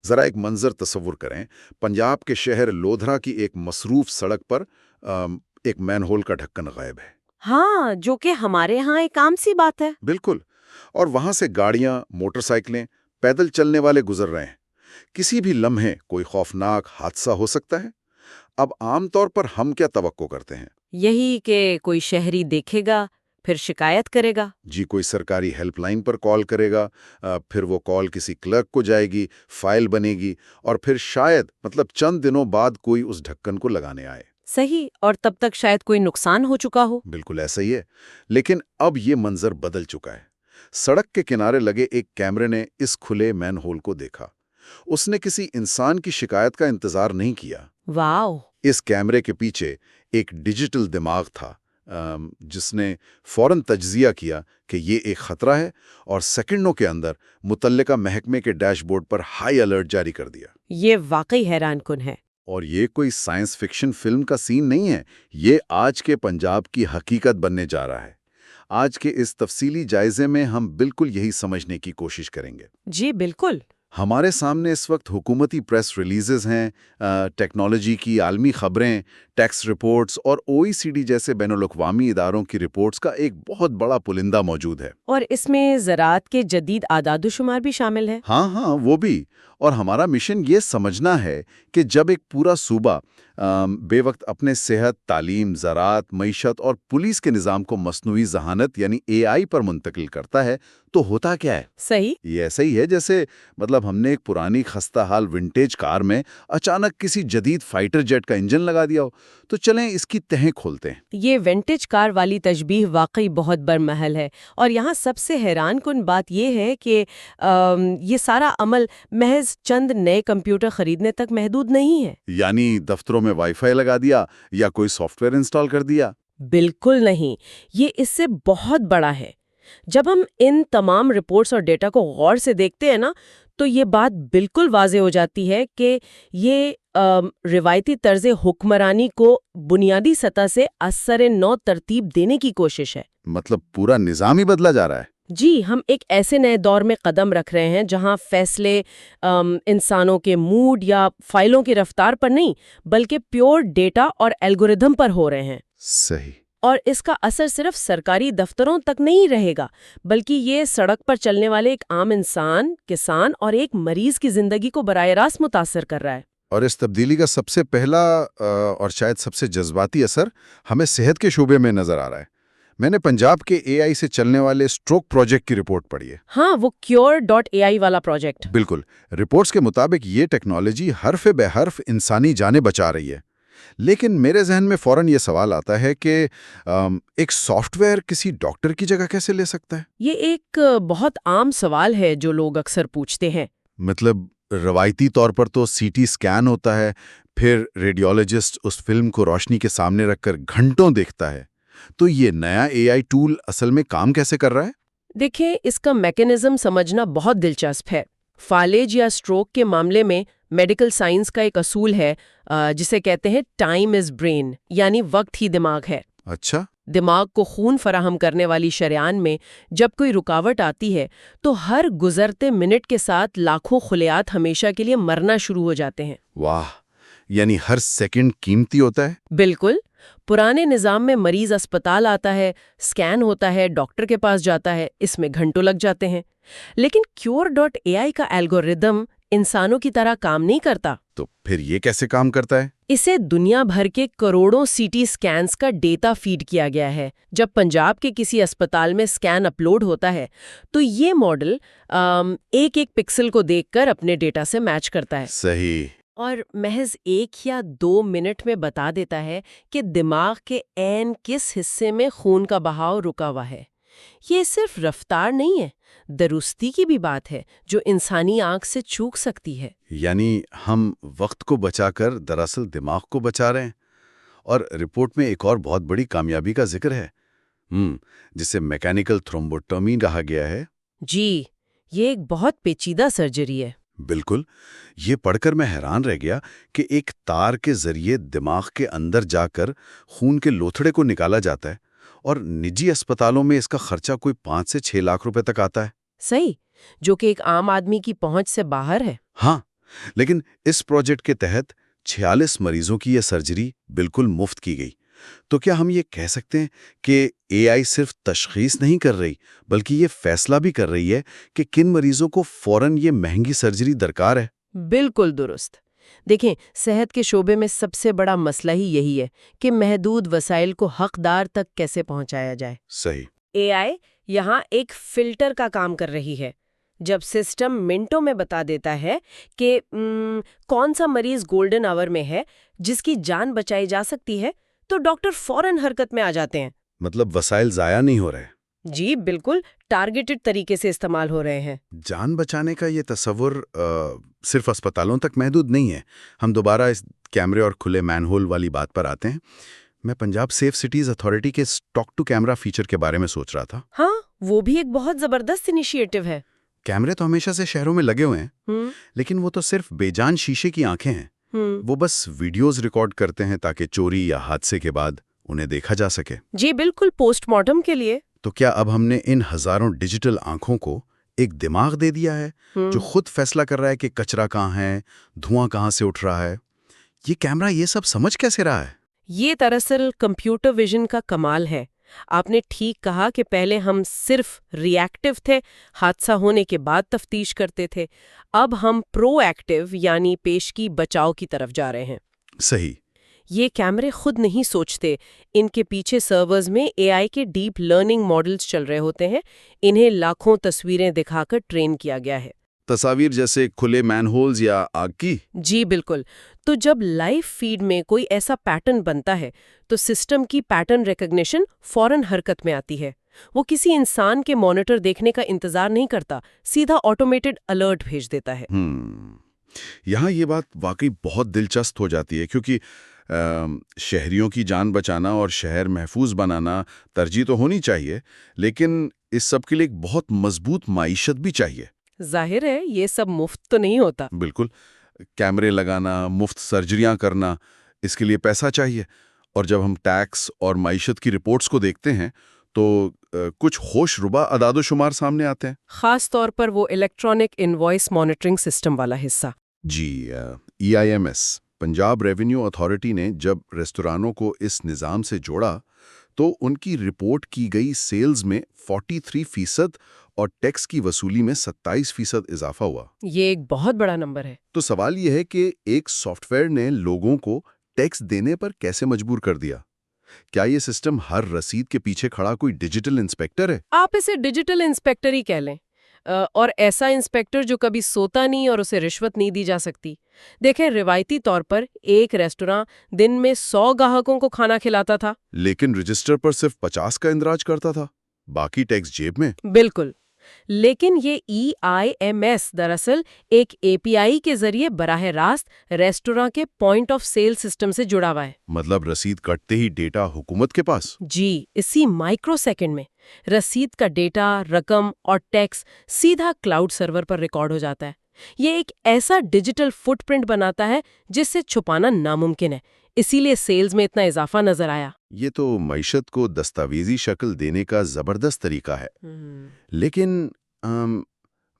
ذرا ایک منظر تصور کریں، پنجاب کے شہر لودھرا کی ایک مصروف سڑک پر ایک مین ہول کا ڈھکن غائب ہے۔ ہاں، جو کہ ہمارے ہاں ایک عام سی بات ہے۔ بالکل، اور وہاں سے گاڑیاں، موٹر سائیکلیں، پیدل چلنے والے گزر رہے ہیں۔ کسی بھی لمحے کوئی خوفناک حادثہ ہو سکتا ہے۔ اب عام طور پر ہم کیا توقع کرتے ہیں؟ یہی کہ کوئی شہری دیکھے گا، پھر شکایت کرے گا۔ جی، کوئی سرکاری ہیلپ لائن پر کال کرے گا، پھر وہ کال کسی کلرک کو جائے گی، فائل بنے گی، اور پھر شاید چند دنوں بعد کوئی اس ڈھکن کو لگانے آئے۔ صحیح، اور تب تک شاید کوئی نقصان ہو چکا ہو۔ بالکل ایسا ہی ہے، لیکن اب یہ منظر بدل چکا ہے۔ سڑک کے کنارے لگے ایک کیمرے نے اس کھلے مین ہول کو دیکھا۔ اس نے کسی انسان کی شکایت کا انتظار نہیں کیا۔ واو! اس کیمرے کے پیچھے ایک ڈیجیٹل دماغ تھا، جس نے فوراً تجزیہ کیا کہ یہ ایک خطرہ ہے، اور سیکنڈوں کے اندر متعلقہ محکمے کے ڈیش بورڈ پر ہائی الرٹ جاری کر دیا۔ یہ واقعی حیران کن ہے۔ اور یہ کوئی سائنس فکشن فلم کا سین نہیں ہے، یہ آج کے پنجاب کی حقیقت بننے جا رہا ہے۔ آج کے اس تفصیلی جائزے میں ہم بالکل یہی سمجھنے کی کوشش کریں گے۔ جی بالکل۔ ہمارے سامنے اس وقت حکومتی پریس ریلیزز ہیں، ٹیکنالوجی کی عالمی خبریں، ٹیکس رپورٹس اور OECD جیسے بین الاقوامی اداروں کی رپورٹس کا ایک بہت بڑا پلندہ موجود ہے۔ اور اس میں زراعت کے جدید اعداد و شمار بھی شامل ہے۔ ہاں، وہ بھی۔ اور ہمارا مشن یہ سمجھنا ہے کہ جب ایک پورا صوبہ بے وقت اپنے صحت، تعلیم، زراعت، معیشت اور پولیس کے نظام کو مصنوعی ذہانت یعنی AI پر منتقل کرتا ہے تو ہوتا کیا ہے؟ صحیح۔ یہ ایسا ہی ہے جیسے ہم نے ایک پرانی خستہ حال ونٹیج کار میں اچانک کسی جدید فائٹر جیٹ کا انجن لگا دیا ہو۔ تو چلیں اس کی تہیں کھولتے ہیں۔ یہ ونٹیج کار والی تشبیہ واقعی بہت برمحل ہے، اور یہاں سب سے حیران کن بات یہ ہے کہ یہ سارا عمل محض چند نئے کمپیوٹر خریدنے تک محدود نہیں ہے۔ یعنی دفتروں میں وائی فائی لگا دیا یا کوئی سافٹ ویئر انسٹال کر دیا؟ بالکل نہیں، یہ اس سے بہت بڑا ہے۔ جب ہم ان تمام رپورٹس اور ڈیٹا کو غور سے دیکھتے ہیں نا، تو یہ بات بالکل واضح ہو جاتی ہے کہ یہ روایتی طرز حکمرانی کو بنیادی سطح سے اثر نو ترتیب دینے کی کوشش ہے۔ پورا نظام ہی بدلا جا رہا ہے۔ جی، ہم ایک ایسے نئے دور میں قدم رکھ رہے ہیں جہاں فیصلے انسانوں کے موڈ یا فائلوں کی رفتار پر نہیں، بلکہ پیور ڈیٹا اور الگوریدم پر ہو رہے ہیں۔ صحیح۔ اور اس کا اثر صرف سرکاری دفتروں تک نہیں رہے گا، بلکہ یہ سڑک پر چلنے والے ایک عام انسان، کسان اور ایک مریض کی زندگی کو براہ راست متاثر کر رہا ہے۔ اور اس تبدیلی کا سب سے پہلا اور شاید سب سے جذباتی اثر ہمیں صحت کے شعبے میں نظر آ رہا ہے۔ میں نے پنجاب کے AI سے چلنے والے اسٹروک پروجیکٹ کی رپورٹ پڑھی ہے۔ ہاں، وہ cure.ai والا پروجیکٹ۔ بالکل۔ رپورٹس کے مطابق یہ ٹیکنالوجی حرف بے حرف انسانی جانیں بچا رہی ہے۔ لیکن میرے ذہن میں فوراً یہ سوال آتا ہے کہ ایک سافٹ ویئر کسی ڈاکٹر کی جگہ کیسے لے سکتا ہے؟ یہ ایک بہت عام سوال ہے جو لوگ اکثر پوچھتے ہیں۔ روایتی طور پر تو CT اسکین ہوتا ہے، پھر ریڈیولوجسٹ اس فلم کو روشنی کے سامنے رکھ کر گھنٹوں دیکھتا ہے۔ تو یہ نیا AI ٹول اصل میں کام کیسے کر رہا ہے؟ دیکھیں، اس کا میکینزم سمجھنا بہت دلچسپ ہے۔ فالج یا اسٹروک کے معاملے میں میڈیکل سائنس کا ایک اصول ہے جسے کہتے ہیں ٹائم از برین، یعنی وقت ہی دماغ ہے۔ اچھا۔ دماغ کو خون فراہم کرنے والی شریان میں جب کوئی رکاوٹ آتی ہے تو ہر گزرتے منٹ کے ساتھ لاکھوں خلیات ہمیشہ کے لیے مرنا شروع ہو جاتے ہیں۔ واہ، یعنی ہر سیکنڈ قیمتی ہوتا ہے۔ بالکل۔ پرانے نظام میں مریض اسپتال آتا ہے، اسکین ہوتا ہے، ڈاکٹر کے پاس جاتا ہے، اس میں گھنٹوں لگ جاتے ہیں۔ لیکن cure.ai کا الگوریدم انسانوں کی طرح کام نہیں کرتا۔ تو پھر یہ کیسے کام کرتا ہے؟ اسے دنیا بھر کے کروڑوں CT اسکینز کا ڈیٹا فیڈ کیا گیا ہے۔ جب پنجاب کے کسی اسپتال میں اسکین اپلوڈ ہوتا ہے تو یہ ماڈل ایک ایک پکسل کو دیکھ کر اپنے ڈیٹا سے میچ کرتا ہے۔ صحیح۔ اور محض 1 یا 2 منٹ میں بتا دیتا ہے کہ دماغ کے عین کس حصے میں خون کا بہاؤ رکا ہوا ہے۔ یہ صرف رفتار نہیں ہے، درستی کی بھی بات ہے جو انسانی آنکھ سے چوک سکتی ہے۔ یعنی ہم وقت کو بچا کر دراصل دماغ کو بچا رہے ہیں۔ اور رپورٹ میں ایک اور بہت بڑی کامیابی کا ذکر ہے، جسے میکینیکل تھرومبوٹومی کہا گیا ہے۔ جی، یہ ایک بہت پیچیدہ سرجری ہے۔ بالکل۔ یہ پڑھ کر میں حیران رہ گیا کہ ایک تار کے ذریعے دماغ کے اندر جا کر خون کے لوتھڑے کو نکالا جاتا ہے، اور نجی اسپتالوں میں اس کا خرچہ کوئی 5 سے 6 لاکھ روپے تک آتا ہے۔ صحیح، جو کہ ایک عام آدمی کی پہنچ سے باہر ہے۔ ہاں، لیکن اس پروجیکٹ کے تحت 46 مریضوں کی یہ سرجری بالکل مفت کی گئی. تو کیا ہم یہ کہہ سکتے ہیں کہ اے آئی صرف تشخیص نہیں کر رہی بلکہ یہ فیصلہ بھی کر رہی ہے کہ کن مریضوں کو فوراً یہ مہنگی سرجری درکار ہے؟ بالکل درست. دیکھیں، صحت کے شعبے میں سب سے بڑا مسئلہ ہی یہی ہے کہ محدود وسائل کو حقدار تک کیسے پہنچایا جائے. صحیح. اے آئی یہاں ایک فلٹر کا کام کر رہی ہے. جب سسٹم منٹوں میں بتا دیتا ہے کہ کون سا مریض گولڈن آور میں ہے جس کی جان بچائی جا سکتی ہے، تو ڈاکٹر فوراً حرکت میں آ جاتے ہیں. مطلب وسائل ضائع نہیں ہو رہے. جی بالکل، ٹارگیٹڈ طریقے سے استعمال ہو رہے ہیں. جان بچانے کا یہ تصور صرف اسپتالوں تک محدود نہیں ہے. ہم دوبارہ اس کیمرے اور کھلے مین ہول والی بات پر آتے ہیں. میں پنجاب سیف سٹیز اتھارٹی کے ٹاک ٹو کیمرہ فیچر کے بارے میں سوچ رہا تھا. ہاں، وہ بھی ایک بہت زبردست انیشیٹو ہے. کیمرے تو ہمیشہ سے شہروں میں لگے ہوئے ہیں، لیکن وہ تو صرف بے جان شیشے کی آنکھیں ہیں. وہ بس ویڈیوز ریکارڈ کرتے ہیں تاکہ چوری یا حادثے کے بعد انہیں دیکھا جا سکے. جی بالکل، پوسٹ مارٹم کے لیے. تو کیا اب ہم نے ان ہزاروں ڈیجیٹل آنکھوں کو ایک دماغ دے دیا ہے جو خود فیصلہ کر رہا ہے کہ کچرا کہاں ہے، دھواں کہاں سے اٹھ رہا ہے؟ یہ کیمرہ یہ سب سمجھ کیسے رہا ہے؟ یہ دراصل کمپیوٹر ویژن کا کمال ہے. آپ نے ٹھیک کہا کہ پہلے ہم صرف ری ایکٹیو تھے، حادثہ ہونے کے بعد تفتیش کرتے تھے. اب ہم پرو ایکٹیو یعنی پیشگی بچاؤ کی طرف جا رہے ہیں. صحیح. یہ کیمرے خود نہیں سوچتے، ان کے پیچھے سرورز میں اے آئی کے ڈیپ لرننگ ماڈلز چل رہے ہوتے ہیں. انہیں لاکھوں تصویریں دکھا کر ٹرین کیا گیا ہے. تصاویر جیسے کھلے مین ہولز یا آگ کی؟ جی بالکل. تو جب لائیو فیڈ میں کوئی ایسا پیٹرن بنتا ہے تو سسٹم کی پیٹرن ریکگنیشن فوراً حرکت میں آتی ہے. وہ کسی انسان کے مانیٹر دیکھنے کا انتظار نہیں کرتا، سیدھا آٹومیٹڈ الرٹ بھیج دیتا ہے. یہاں یہ بات واقعی بہت دلچسپ ہو جاتی ہے کیونکہ شہریوں کی جان بچانا اور شہر محفوظ بنانا ترجیح تو ہونی چاہیے، لیکن اس سب کے لیے ایک بہت مضبوط معیشت بھی چاہیے. ظاہر ہے یہ سب مفت تو نہیں ہوتا. بالکل. کیمرے لگانا، مفت سرجریاں کرنا، اس کے لیے پیسہ چاہیے. اور جب ہم ٹیکس اور معیشت کی رپورٹس کو دیکھتے ہیں تو کچھ ہوش ربا اعداد و شمار سامنے آتے ہیں. خاص طور پر وہ الیکٹرانک انوائس مانیٹرنگ سسٹم والا حصہ. جی، EIMS پنجاب ریونیو اتھارٹی نے جب ریستورانوں کو اس نظام سے جوڑا تو ان کی رپورٹ کی گئی سیلز میں 43% اور ٹیکس کی وصولی میں 27% اضافہ ہوا. یہ ایک بہت بڑا نمبر ہے. تو سوال یہ ہے کہ ایک سافٹ ویئر نے لوگوں کو ٹیکس دینے پر کیسے مجبور کر دیا؟ کیا یہ سسٹم ہر رسید کے پیچھے کھڑا کوئی ڈیجیٹل انسپیکٹر ہے؟ آپ اسے ڈیجیٹل انسپیکٹر ہی کہہ لیں، اور ایسا انسپیکٹر جو کبھی سوتا نہیں اور اسے رشوت نہیں دی جا سکتی. دیکھیں، روایتی طور پر ایک ریستوراں دن میں 100 گاہکوں کو کھانا کھلاتا تھا، لیکن رجسٹر پر صرف 50 کا اندراج کرتا تھا، باقی ٹیکس جیب میں. بالکل. لیکن یہ EIMS دراصل ایک API کے ذریعے براہ راست ریستوراں کے پوائنٹ آف سیل سسٹم سے جڑا ہوا ہے. مطلب رسید کٹتے ہی ڈیٹا حکومت کے پاس؟ جی، اسی مائکرو سیکنڈ میں رسید کا ڈیٹا، رقم اور ٹیکس سیدھا کلاؤڈ سرور پر ریکارڈ ہو جاتا ہے. یہ ایک ایسا ڈیجیٹل فٹ پرنٹ بناتا ہے جس سے چھپانا ناممکن ہے. اسی لیے سیلز میں اتنا اضافہ نظر آیا. یہ تو معیشت کو دستاویزی شکل دینے کا زبردست طریقہ ہے. لیکن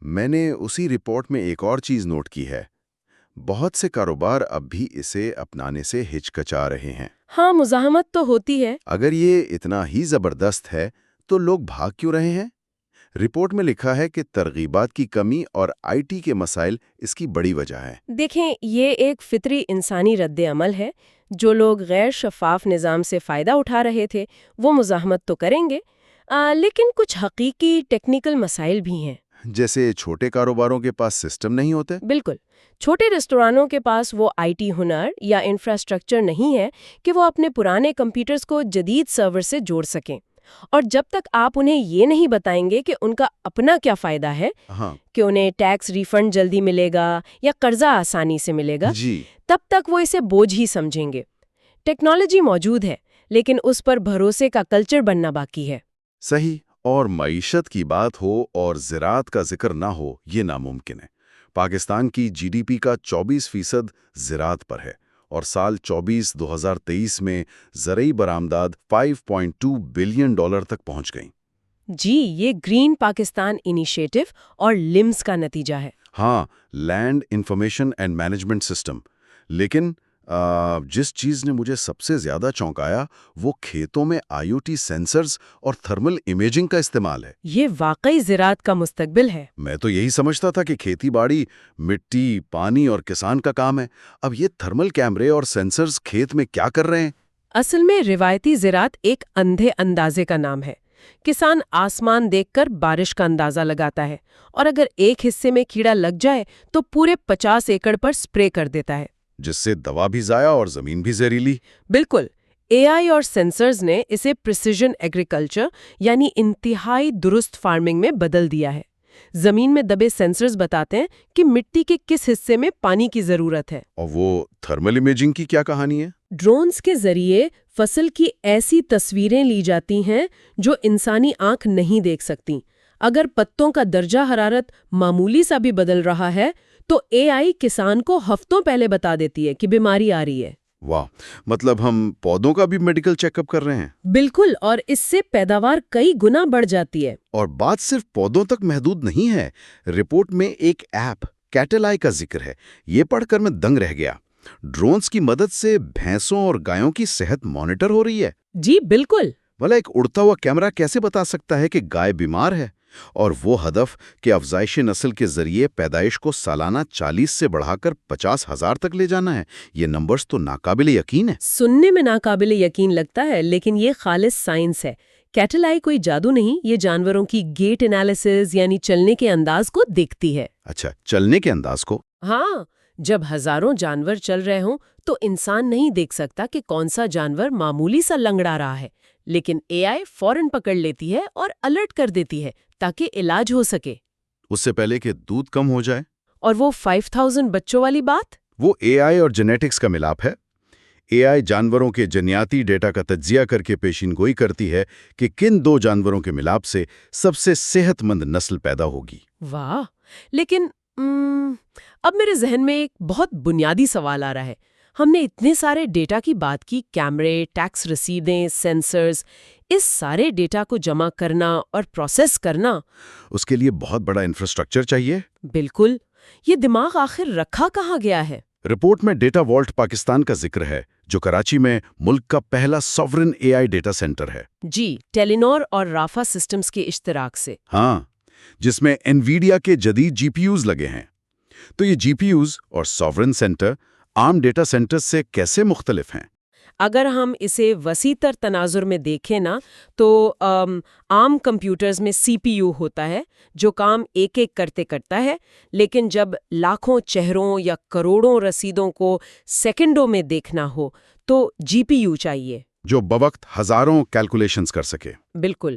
میں نے اسی رپورٹ میں ایک اور چیز نوٹ کی ہے. بہت سے کاروبار اب بھی اسے اپنانے سے ہچکچا رہے ہیں. ہاں، مزاحمت تو ہوتی ہے. اگر یہ اتنا ہی زبردست ہے تو لوگ بھاگ کیوں رہے ہیں؟ رپورٹ میں لکھا ہے کہ ترغیبات کی کمی اور IT کے مسائل اس کی بڑی وجہ ہے. دیکھیں، یہ ایک فطری انسانی رد عمل ہے. جو لوگ غیر شفاف نظام سے فائدہ اٹھا رہے تھے وہ مزاحمت تو کریں گے، لیکن کچھ حقیقی ٹیکنیکل مسائل بھی ہیں. جیسے چھوٹے کاروباروں کے پاس سسٹم نہیں ہوتے؟ بالکل. چھوٹے ریستورانوں کے پاس وہ IT ہنر یا انفراسٹرکچر نہیں ہے کہ وہ اپنے پرانے کمپیوٹرز کو جدید سرور سے جوڑ سکیں. اور جب تک آپ انہیں یہ نہیں بتائیں گے کہ ان کا اپنا کیا فائدہ ہے، کہ انہیں ٹیکس ریفنڈ جلدی ملے گا یا قرضہ آسانی سے ملے گا، تب تک وہ اسے بوجھ ہی سمجھیں گے. ٹیکنالوجی موجود ہے لیکن اس پر بھروسے کا کلچر بننا باقی ہے. صحیح. اور معیشت کی بات ہو اور زراعت کا ذکر نہ ہو یہ ناممکن ہے. پاکستان کی GDP کا 24% زراعت پر ہے اور سال 2023 میں زرعی برآمدات $5.2 بلین تک پہنچ گئیں. جی، یہ گرین پاکستان انیشیٹو اور لمز کا نتیجہ ہے. ہاں، land information and management system. لیکن جس چیز نے مجھے سب سے زیادہ چونکایا وہ کھیتوں میں IoT سینسرز اور تھرمل امیجنگ کا استعمال ہے. یہ واقعی زراعت کا مستقبل ہے. میں تو یہی سمجھتا تھا کہ کھیتی باڑی مٹی، پانی اور کسان کا کام ہے. اب یہ تھرمل کیمرے اور سینسرز کھیت میں کیا کر رہے ہیں؟ اصل میں روایتی زراعت ایک اندھے اندازے کا نام ہے. کسان آسمان دیکھ کر بارش کا اندازہ لگاتا ہے اور اگر ایک حصے میں کیڑا لگ جائے تو پورے 50 ایکڑ پر سپرے کر دیتا ہے، جس سے دوا بھی ضائع اور زمین بھی زہریلی. بالکل. AI اور سینسرز نے اسے پریسیژن ایگریکلچر یعنی انتہائی درست فارمنگ میں بدل دیا ہے. زمین میں دبے سینسرز بتاتے ہیں کہ مٹی کے کس حصے میں پانی کی ضرورت ہے. اور وہ تھرمل امیجنگ کی کیا کہانی ہے؟ ڈرونز کے ذریعے فصل کی ایسی تصویریں لی جاتی ہیں جو انسانی آنکھ نہیں دیکھ سکتی. اگر پتوں کا درجہ حرارت معمولی سا بھی بدل رہا ہے تو AI کسان کو ہفتوں پہلے بتا دیتی ہے کہ بیماری آ رہی ہے. واہ، مطلب ہم پودوں کا بھی میڈیکل چیک اپ کر رہے ہیں؟ بالکل، اور اس سے پیداوار کئی گنا بڑھ جاتی ہے. اور بات صرف پودوں تک محدود نہیں ہے. رپورٹ میں ایک ایپ کیٹل آئی کا ذکر ہے. یہ پڑھ کر میں دنگ رہ گیا. ڈرونز کی مدد سے بھینسوں اور گایوں کی صحت مانیٹر ہو رہی ہے. جی بالکل. بھلا ایک اڑتا ہوا کیمرہ کیسے بتا سکتا ہے کہ گائے بیمار ہے؟ اور وہ ہدف کہ افزائش نسل کے ذریعے پیدائش کو سالانہ 40 سے بڑھا کر 50,000 تک لے جانا ہے. یہ نمبرز تو ناقابل یقین ہے. سننے میں ناقابل یقین لگتا ہے لیکن یہ خالص سائنس ہے. کیٹل آئی کوئی جادو نہیں، یہ جانوروں کی گیٹ انالیسز یعنی چلنے کے انداز کو دیکھتی ہے. اچھا، چلنے کے انداز کو؟ ہاں، جب ہزاروں جانور چل رہے ہوں تو انسان نہیں دیکھ سکتا کہ کون سا جانور معمولی سا لنگڑا رہا ہے، لیکن AI فوراً پکڑ لیتی ہے اور الرٹ کر دیتی ہے تاکہ علاج ہو سکے. اس سے پہلے کہ دودھ کم ہو جائے. اور وہ 5000 بچوں والی بات؟ وہ AI اور جینیٹکس کا ملاپ ہے. AI جانوروں کے جنیاتی ڈیٹا کا تجزیہ کر کے پیشین گوئی کرتی ہے کہ کن دو جانوروں کے ملاپ سے سب سے صحت مند نسل پیدا ہوگی. واہ، لیکن اب میرے ذہن میں ایک بہت بنیادی سوال آ رہا ہے. ہم نے اتنے سارے ڈیٹا کی بات کی، کیمرے، ٹیکس رسیدیں، سینسرز، اس سارے ڈیٹا کو جمع کرنا اور پروسیس کرنا، اس کے لیے بہت بڑا انفراسٹرکچر چاہیے. بالکل. یہ دماغ آخر رکھا کہاں گیا ہے؟ رپورٹ میں ڈیٹا والٹ پاکستان کا ذکر ہے جو کراچی میں ملک کا پہلا سوورن AI ڈیٹا سینٹر ہے. جی، ٹیلینور اور رافا سسٹمز کے اشتراک سے. ہاں، جس میں انویڈیا کے جدید GPUs لگے ہیں. تو یہ GPUs اور سوورن سینٹر عام ڈیٹا سینٹر سے کیسے مختلف ہیں؟ اگر ہم اسے وسیع تر تناظر میں دیکھیں نا تو عام کمپیوٹرز میں CPU ہوتا ہے جو کام ایک ایک کرتے کرتا ہے، لیکن جب لاکھوں چہروں یا کروڑوں رسیدوں کو سیکنڈوں میں دیکھنا ہو تو GPU چاہیے جو بوقت ہزاروں کیلکولیشنز کر سکے. بالکل.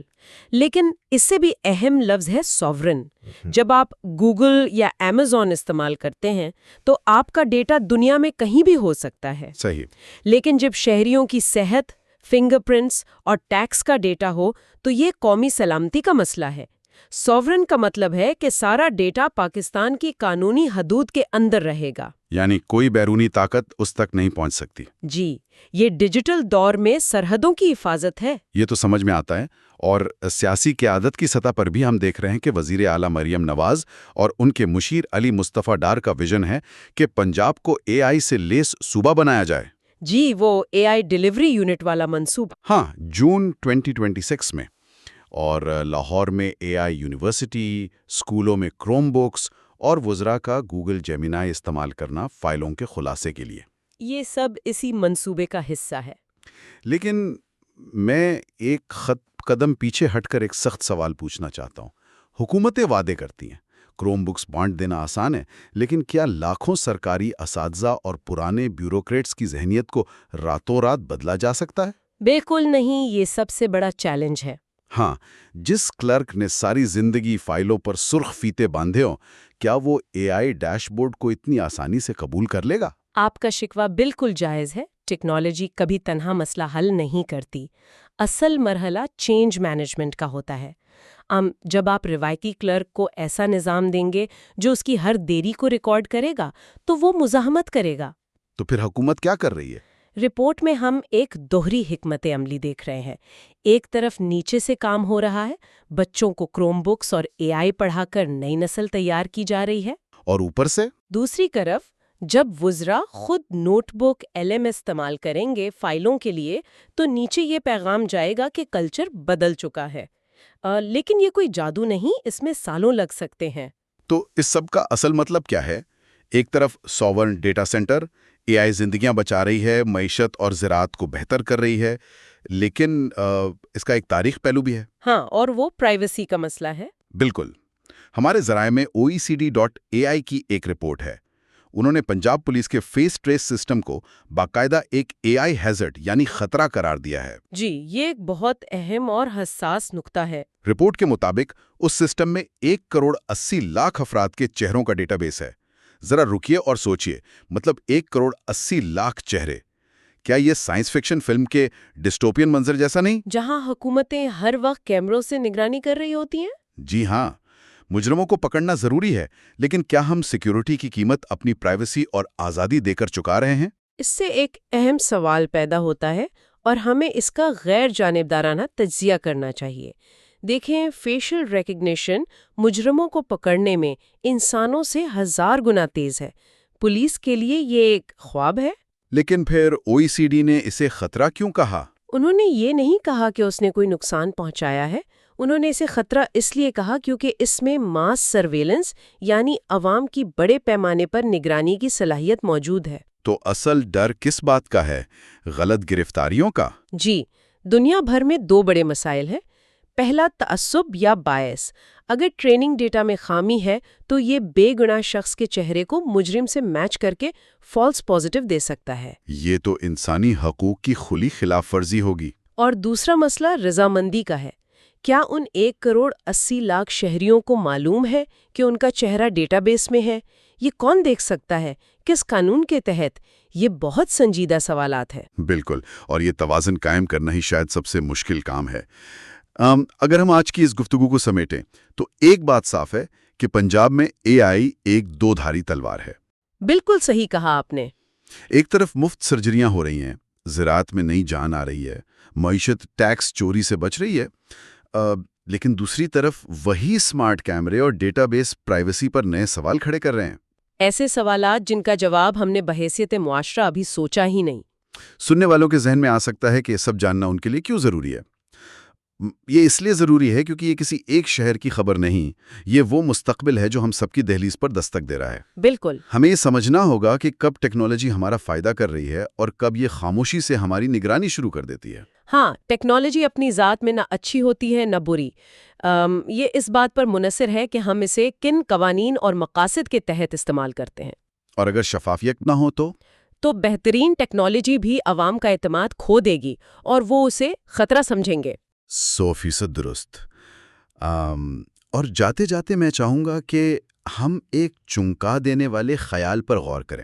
لیکن اس سے بھی اہم لفظ ہے سوورن. جب آپ گوگل یا Amazon استعمال کرتے ہیں تو آپ کا ڈیٹا دنیا میں کہیں بھی ہو سکتا ہے. صحیح. لیکن جب شہریوں کی صحت، فنگر پرنٹس اور ٹیکس کا ڈیٹا ہو تو یہ قومی سلامتی کا مسئلہ ہے. سوورن کا مطلب ہے کہ سارا ڈیٹا پاکستان کی قانونی حدود کے اندر رہے گا. یعنی کوئی بیرونی طاقت اس تک نہیں پہنچ سکتی. جی، یہ ڈیجیٹل دور میں سرحدوں کی حفاظت ہے. یہ تو سمجھ میں آتا ہے. اور سیاسی قیادت کی سطح پر بھی ہم دیکھ رہے ہیں کہ وزیر اعلیٰ مریم نواز اور ان کے مشیر علی مصطفیٰ ڈار کا ویژن ہے کہ پنجاب کو AI سے لیس صوبہ بنایا جائے. جی، وہ AI ڈیلیوری یونٹ والا منصوبہ. ہاں، جون 2026 میں. اور لاہور میں AI یونیورسٹی، اسکولوں میں کروم بکس اور وزراء کا گوگل جیمینائی استعمال کرنا فائلوں کے خلاصے کے لیے. یہ سب اسی منصوبے کا حصہ ہے. لیکن میں ایک قدم پیچھے ہٹ کر ایک سخت سوال پوچھنا چاہتا ہوں. حکومتیں وعدے کرتی ہیں، کروم بکس بانٹ دینا آسان ہے، لیکن کیا لاکھوں سرکاری اساتذہ اور پرانے بیوروکریٹس کی ذہنیت کو راتوں رات بدلا جا سکتا ہے؟ بالکل نہیں، یہ سب سے بڑا چیلنج ہے. ہاں، جس کلرک نے ساری زندگی فائلوں پر سرخ فیتے باندھے ہوں، کیا وہ AI ڈیش بورڈ کو اتنی آسانی سے قبول کر لے گا؟ آپ کا شکوہ بالکل جائز ہے. ٹیکنالوجی کبھی تنہا مسئلہ حل نہیں کرتی. اصل مرحلہ چینج مینجمنٹ کا ہوتا ہے. جب آپ روایتی کلرک کو ایسا نظام دیں گے جو اس کی ہر دیری کو ریکارڈ کرے گا تو وہ مزاحمت کرے گا. تو پھر حکومت کیا کر رہی ہے؟ رپورٹ میں ہم ایک دوہری حکمت عملی دیکھ رہے ہیں. ایک طرف نیچے سے کام ہو رہا ہے، بچوں کو کروم بکس اور AI پڑھا کر نئی نسل تیار کی جا رہی ہے. اور اوپر سے دوسری طرف جب وزراء خود نوٹ بک LM استعمال کریں گے فائلوں کے لیے تو نیچے یہ پیغام جائے گا کہ کلچر بدل چکا ہے۔ لیکن یہ کوئی جادو نہیں، اس میں سالوں لگ سکتے ہیں۔ تو اس سب کا اصل مطلب کیا ہے؟ ایک طرف سوورن ڈیٹا سینٹر، AI زندگیاں بچا رہی ہے، معیشت اور زراعت کو بہتر کر رہی ہے، لیکن اس کا ایک تاریخ پہلو بھی ہے۔ ہاں، اور وہ پرائیویسی کا مسئلہ ہے۔ بالکل۔ ہمارے ذرائع میں OECD.ai کی ایک رپورٹ ہے۔ انہوں نے پنجاب پولیس کے فیس ٹریس سسٹم کو باقاعدہ ایک AI ہیزرڈ یعنی خطرہ قرار دیا ہے۔ جی، یہ ایک بہت اہم اور حساس نقطہ ہے۔ رپورٹ کے مطابق اس سسٹم میں 1,80,00,000 افراد کے چہروں کا ڈیٹا بیس ہے۔ ذرا رکیے اور سوچئے، مطلب 1,80,00,000 چہرے۔ کیا یہ سائنس فکشن فلم کے ڈسٹوپین منظر جیسا نہیں؟ جہاں حکومتیں ہر وقت کیمروں سے نگرانی کر رہی ہوتی ہیں؟ جی ہاں، مجرموں کو پکڑنا ضروری ہے، لیکن کیا ہم سیکیورٹی کی قیمت اپنی پرائیویسی اور آزادی دے کر چکا رہے ہیں؟ اس سے ایک اہم سوال پیدا ہوتا ہے اور ہمیں اس کا غیر جانبدارانہ تجزیہ کرنا چاہیے۔ دیکھیں، فیشل ریکگنیشن مجرموں کو پکڑنے میں انسانوں سے 1000 گنا تیز ہے۔ پولیس کے لیے یہ ایک خواب ہے۔ لیکن پھر OECD نے اسے خطرہ کیوں کہا؟ انہوں نے یہ نہیں کہا کہ اس نے کوئی نقصان پہنچایا ہے، انہوں نے اسے خطرہ اس لیے کہا کیونکہ اس میں ماس سرویلنس یعنی عوام کی بڑے پیمانے پر نگرانی کی صلاحیت موجود ہے۔ تو اصل ڈر کس بات کا ہے؟ غلط گرفتاریوں کا؟ جی، دنیا بھر میں 2 بڑے مسائل ہیں۔ پہلا، تعصب یا بائس۔ اگر ٹریننگ ڈیٹا میں خامی ہے تو یہ بے گناہ شخص کے چہرے کو مجرم سے میچ کر کے فالس پازیٹیو دے سکتا ہے۔ یہ تو انسانی حقوق کی کھلی خلاف ورزی ہوگی۔ اور دوسرا مسئلہ رضامندی کا ہے۔ کیا ان 1,80,00,000 شہریوں کو معلوم ہے کہ ان کا چہرہ ڈیٹا بیس میں ہے؟ یہ کون دیکھ سکتا ہے؟ کس قانون کے تحت؟ یہ بہت سنجیدہ سوالات ہیں۔ بالکل، اور یہ توازن قائم کرنا ہی شاید سب سے مشکل کام ہے۔ اگر ہم آج کی اس گفتگو کو سمیٹیں تو ایک بات صاف ہے کہ پنجاب میں AI ایک 2 دھاری تلوار ہے۔ بالکل صحیح کہا آپ نے۔ ایک طرف مفت سرجریاں ہو رہی ہیں، زراعت میں نئی جان آ رہی ہے، معیشت ٹیکس چوری سے بچ رہی ہے، لیکن دوسری طرف وہی اسمارٹ کیمرے اور ڈیٹا بیس پرائیویسی پر نئے سوال کھڑے کر رہے ہیں۔ ایسے سوالات جن کا جواب ہم نے بحیثیت معاشرہ ابھی سوچا ہی نہیں۔ سننے والوں کے ذہن میں آ سکتا ہے کہ یہ سب جاننا ان کے لیے کیوں ضروری ہے؟ یہ اس لیے ضروری ہے کیونکہ یہ کسی ایک شہر کی خبر نہیں، یہ وہ مستقبل ہے جو ہم سب کی دہلیز پر دستک دے رہا ہے۔ بالکل۔ ہمیں یہ سمجھنا ہوگا کہ کب ٹیکنالوجی ہمارا فائدہ کر رہی ہے اور کب یہ خاموشی سے ہماری نگرانی شروع کر دیتی ہے۔ ہاں، ٹیکنالوجی اپنی ذات میں نہ اچھی ہوتی ہے نہ بری۔ یہ اس بات پر منحصر ہے کہ ہم اسے کن قوانین اور مقاصد کے تحت استعمال کرتے ہیں۔ اور اگر شفافیت نہ ہو تو بہترین ٹیکنالوجی بھی عوام کا اعتماد کھو دے گی اور وہ اسے خطرہ سمجھیں گے۔ 100% درست۔ اور جاتے جاتے میں چاہوں گا کہ ہم ایک چونکا دینے والے خیال پر غور کریں۔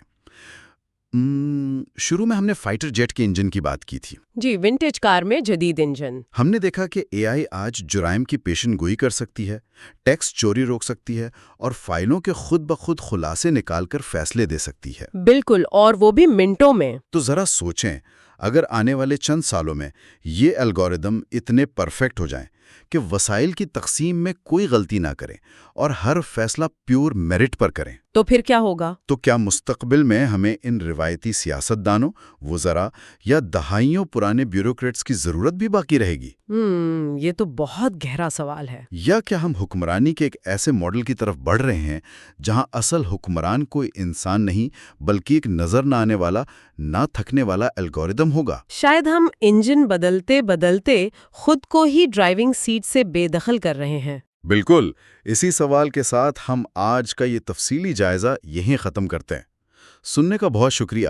شروع میں ہم نے فائٹر جیٹ کے انجن کی بات کی تھی۔ جی، ونٹیج کار میں جدید انجن۔ ہم نے دیکھا کہ AI آج جرائم کی پیشن گوئی کر سکتی ہے، ٹیکس چوری روک سکتی ہے اور فائلوں کے خود بخود خلاصے نکال کر فیصلے دے سکتی ہے۔ بالکل، اور وہ بھی منٹوں میں۔ تو ذرا سوچیں، اگر آنے والے چند سالوں میں یہ الگوریدم اتنے پرفیکٹ ہو جائیں کہ وسائل کی تقسیم میں کوئی غلطی نہ کریں اور ہر فیصلہ پیور میرٹ پر کریں، تو پھر کیا ہوگا؟ تو کیا مستقبل میں ہمیں ان روایتی سیاستدانوں، وزراء یا دہائیوں پرانے بیوروکریٹس کی ضرورت بھی باقی رہے گی؟ یہ تو بہت گہرا سوال ہے۔ یا کیا ہم حکمرانی کے ایک ایسے ماڈل کی طرف بڑھ رہے ہیں جہاں اصل حکمران کوئی انسان نہیں بلکہ ایک نظر نہ آنے والا، نہ تھکنے والا الگوریدم ہوگا؟ شاید ہم انجن بدلتے بدلتے خود کو ہی ڈرائیونگ سیٹ سے بے دخل کر رہے ہیں۔ بالکل۔ اسی سوال کے ساتھ ہم آج کا یہ تفصیلی جائزہ یہیں ختم کرتے ہیں۔ سننے کا بہت شکریہ۔